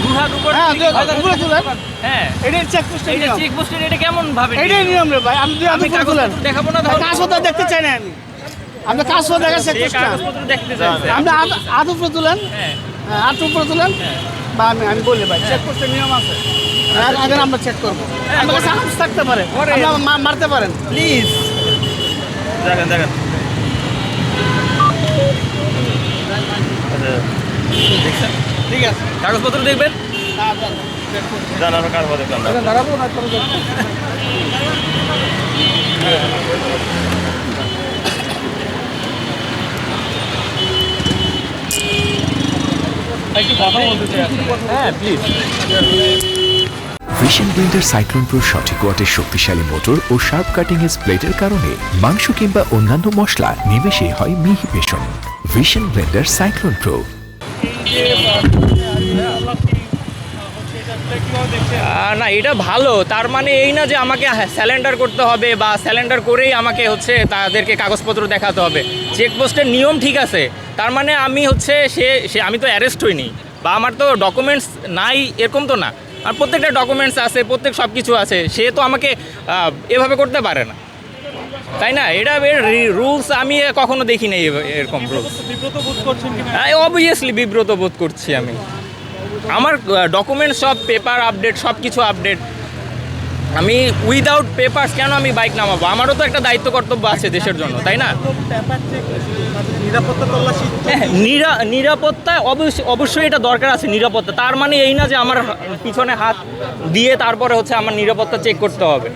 দুহাত উপরে হ্যাঁ উপরে তুলেন। হ্যাঁ এটা চেকপোস্টের এটা নিয়ম। চেক পোস্টের এটা কেমন ভাবে এটাই নিয়ম রে ভাই। আমি উপরে তুলেন। কাগজপত্র দেখাবো না তাহলে কাজ হতে দেখতে চাই না আমি। আপনি কাজ হতে দেখা সে চেকপোস্টটা। কাগজপত্র দেখতে চাইছে আপনি হাত উপরে তুলেন। হ্যাঁ হাত উপরে তুলেন। হ্যাঁ। বা আমি বলি ভাই চেকপোস্টের নিয়ম আছে। আগে আমরা চেক করবো। হ্যাঁ, আমার কাছে আর্মস থাকতে পারে। করেন। আপনি মারতে পারেন। প্লিজ দেখেন দেখেন দেখছেন ঠিক আছে। কাগজপত্র দেখবেন জানানো কাজ হবে দেখলাম না। দাঁড়াবো না করে একটু কথা বলতে চাই হ্যাঁ please vision Blender cyclone pro সঠিক ওয়াটের শক্তিশালী মোটর ও শার্প কাটিং এজ প্লেটের কারণে মাংস কিংবা অন্যান্য মশলা নিমেষে হয় মিহি passion. Vision Blender cyclone pro. না এটা ভালো, তার মানে এই না যে আমাকে স্যালেন্ডার করতে হবে বা স্যালেন্ডার করেই আমাকে হচ্ছে তাদেরকে কাগজপত্র দেখাতে হবে। চেকপোস্টের নিয়ম ঠিক আছে, তার মানে আমি হচ্ছে সে আমি তো অ্যারেস্ট হইনি বা আমার তো ডকুমেন্টস নাই এরকম তো না। আর প্রত্যেকটা ডকুমেন্টস আছে, প্রত্যেক সব কিছু আছে, সে তো আমাকে এভাবে করতে পারে না, তাই না? এটা রুলস আমি কখনো দেখি নাই এরকম রুলস। অবভিয়াসলি বিব্রত বোধ করছি আমি। আমার ডকুমেন্ট সব পেপার আপডেট, সব কিছু আপডেট। আমি উইদাউট পেপারস কেন আমি বাইক নামাবো? আমারও তো একটা দায়িত্ব কর্তব্য আছে দেশের জন্য, তাই না? হ্যাঁ, নিরাপত্তা অবশ্যই এটা দরকার আছে, নিরাপত্তা। তার মানে এই না যে আমার পিছনে হাত দিয়ে তারপরে হচ্ছে আমার নিরাপত্তা চেক করতে হবে।